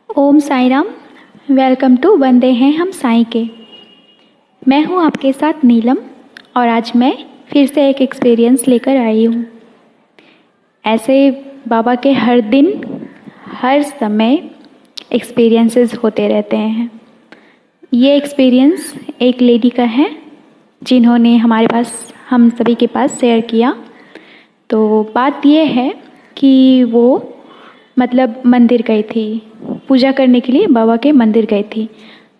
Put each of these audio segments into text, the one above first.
Om Sai Ram. Welcome to वंदे हैं हम साईं के। मैं हूँ आपके साथ नीलम और आज मैं फिर से एक एक्सपीरियंस लेकर आई हूँ। ऐसे बाबा के हर दिन हर समय एक्सपीरियंसेस होते रहते हैं। ये एक्सपीरियंस एक लेडी का है जिन्होंने हमारे पास हम सभी के पास शेयर किया। तो बात ये है कि वो मंदिर गई थी, पूजा करने के लिए बाबा के मंदिर गई थी।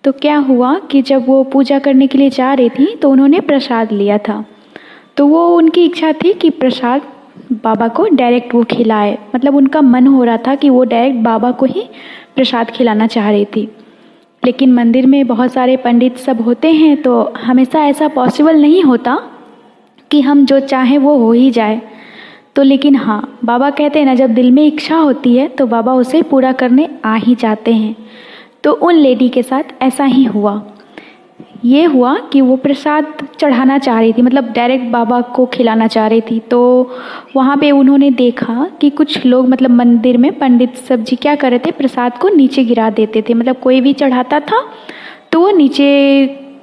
तो क्या हुआ कि जब वो पूजा करने के लिए जा रही थी तो उन्होंने प्रसाद लिया था। तो वो उनकी इच्छा थी कि प्रसाद बाबा को डायरेक्ट वो खिलाए, उनका मन हो रहा था कि वो डायरेक्ट बाबा को ही प्रसाद खिलाना चाह रही थी। लेकिन मंदिर में बहुत सारे पंडित सब होते हैं तो हमेशा ऐसा पॉसिबल नहीं होता कि हम जो चाहें वो हो ही जाए। तो लेकिन हाँ, बाबा कहते हैं ना, जब दिल में इच्छा होती है तो बाबा उसे पूरा करने आ ही जाते हैं। तो उन लेडी के साथ ऐसा ही हुआ। ये हुआ कि वो प्रसाद चढ़ाना चाह रही थी, डायरेक्ट बाबा को खिलाना चाह रही थी। तो वहाँ पे उन्होंने देखा कि कुछ लोग मंदिर में पंडित सब जी क्या कर रहे थे, प्रसाद को नीचे गिरा देते थे। कोई भी चढ़ाता था तो वो नीचे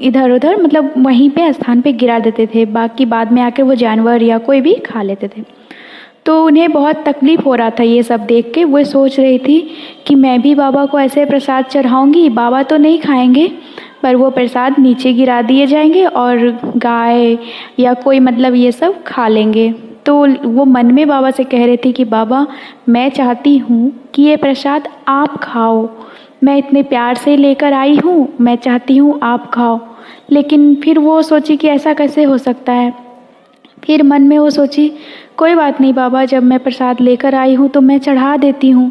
इधर उधर वहीं पे स्थान पे गिरा देते थे। बाकी बाद में आकर वो जानवर या कोई भी खा लेते थे। तो उन्हें बहुत तकलीफ़ हो रहा था ये सब देख के। वो सोच रही थी कि मैं भी बाबा को ऐसे प्रसाद चढ़ाऊंगी, बाबा तो नहीं खाएंगे पर वो प्रसाद नीचे गिरा दिए जाएंगे और गाय या कोई ये सब खा लेंगे। तो वो मन में बाबा से कह रही थी कि बाबा, मैं चाहती हूँ कि ये प्रसाद आप खाओ, मैं इतने प्यार से लेकर आई हूँ, मैं चाहती हूँ आप खाओ। लेकिन फिर वो सोची कि ऐसा कैसे हो सकता है। फिर मन में वो सोची, कोई बात नहीं बाबा, जब मैं प्रसाद लेकर आई हूँ तो मैं चढ़ा देती हूँ।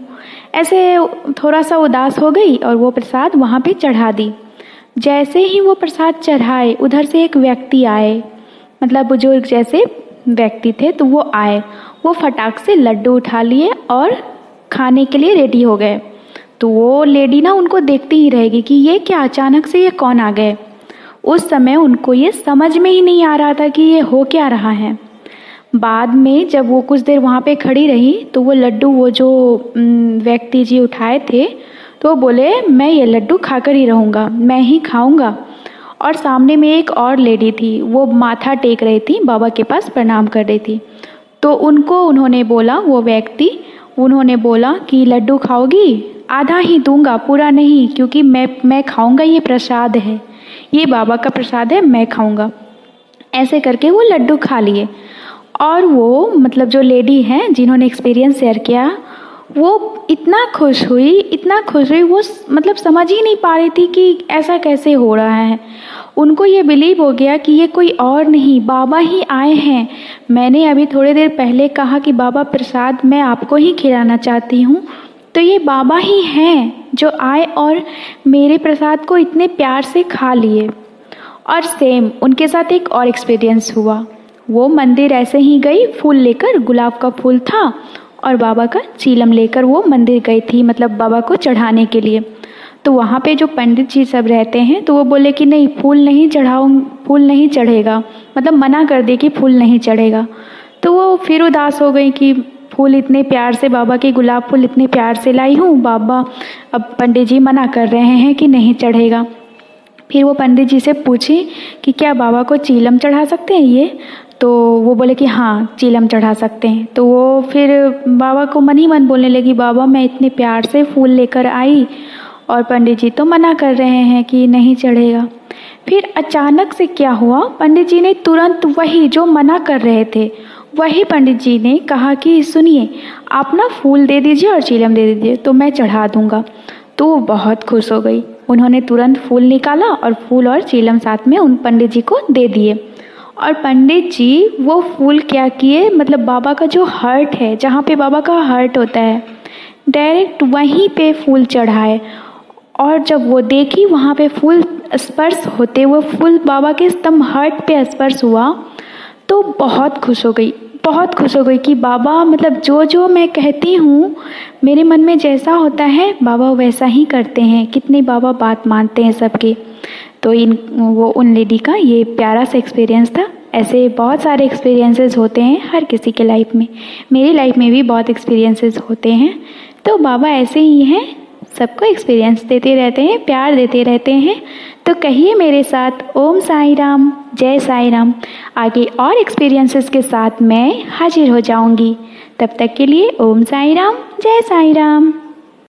ऐसे थोड़ा सा उदास हो गई और वो प्रसाद वहाँ पे चढ़ा दी। जैसे ही वो प्रसाद चढ़ाए उधर से एक व्यक्ति आए, बुजुर्ग जैसे व्यक्ति थे। तो वो आए, वो फटाक से लड्डू उठा लिए और खाने के लिए रेडी हो गए। तो वो लेडी ना उनको देखती ही रहेगी कि ये क्या, अचानक से ये कौन आ गए। उस समय उनको ये समझ में ही नहीं आ रहा था कि ये हो क्या रहा है। बाद में जब वो कुछ देर वहाँ पे खड़ी रही तो वो लड्डू, वो जो व्यक्ति जी उठाए थे, तो वो बोले मैं ये लड्डू खाकर ही रहूँगा, मैं ही खाऊँगा। और सामने में एक और लेडी थी, वो माथा टेक रही थी, बाबा के पास प्रणाम कर रही थी। तो उनको उन्होंने बोला, वो व्यक्ति उन्होंने बोला कि लड्डू खाओगी? आधा ही दूंगा, पूरा नहीं, क्योंकि मैं खाऊँगा, ये प्रसाद है, ये बाबा का प्रसाद है, मैं खाऊँगा। ऐसे करके वो लड्डू खा लिए। और वो जो लेडी हैं जिन्होंने एक्सपीरियंस शेयर किया, वो इतना खुश हुई, इतना खुश हुई, वो समझ ही नहीं पा रही थी कि ऐसा कैसे हो रहा है। उनको ये बिलीव हो गया कि ये कोई और नहीं, बाबा ही आए हैं। मैंने अभी थोड़ी देर पहले कहा कि बाबा प्रसाद मैं आपको ही खिलाना चाहती हूँ, तो ये बाबा ही हैं जो आए और मेरे प्रसाद को इतने प्यार से खा लिए। और सेम उनके साथ एक और एक्सपीरियंस हुआ। वो मंदिर ऐसे ही गई, फूल लेकर, गुलाब का फूल था और बाबा का चीलम लेकर वो मंदिर गई थी, बाबा को चढ़ाने के लिए। तो वहाँ पे जो पंडित जी सब रहते हैं तो वो बोले कि नहीं, फूल नहीं चढ़ाओ, फूल नहीं चढ़ेगा, मना कर दिए कि फूल नहीं चढ़ेगा। तो वो फिर उदास हो गई कि फूल इतने प्यार से, बाबा के गुलाब फूल इतने प्यार से लाई हूँ, बाबा अब पंडित जी मना कर रहे हैं कि नहीं चढ़ेगा। फिर वो पंडित जी से पूछी कि क्या बाबा को चीलम चढ़ा सकते हैं ये? तो वो बोले कि हाँ, चीलम चढ़ा सकते हैं। तो वो फिर बाबा को मन ही मन बोलने लगी, बाबा मैं इतने प्यार से फूल लेकर आई और पंडित जी तो मना कर रहे हैं कि नहीं चढ़ेगा। फिर अचानक से क्या हुआ, पंडित जी ने तुरंत वही जो मना कर रहे थे, वही पंडित जी ने कहा कि सुनिए, आप ना फूल दे दीजिए और चीलम दे दीजिए तो मैं चढ़ा दूँगा। तो वो बहुत खुश हो गई। उन्होंने तुरंत फूल निकाला और फूल और चीलम साथ में उन पंडित जी को दे दिए। और पंडित जी वो फूल क्या किए, बाबा का जो हर्ट है, जहाँ पे बाबा का हर्ट होता है, डायरेक्ट वहीं पे फूल चढ़ाए। और जब वो देखी वहाँ पे फूल स्पर्श होते, वो फूल बाबा के स्तंभ हर्ट पे स्पर्श हुआ, तो बहुत खुश हो गई, बहुत खुश हो गई कि बाबा जो जो मैं कहती हूँ, मेरे मन में जैसा होता है बाबा वैसा ही करते हैं। कितने बाबा बात मानते हैं सबकी। तो वो उन लेडी का ये प्यारा सा एक्सपीरियंस था। ऐसे बहुत सारे एक्सपीरियंसेस होते हैं हर किसी के लाइफ में। मेरी लाइफ में भी बहुत एक्सपीरियंसेस होते हैं। तो बाबा ऐसे ही हैं, सबको एक्सपीरियंस देते रहते हैं, प्यार देते रहते हैं। तो कहिए मेरे साथ ओम साई राम, जय साई राम। आगे और एक्सपीरियंसेस के साथ मैं हाजिर हो जाऊंगी। तब तक के लिए ओम साई राम, जय साई राम।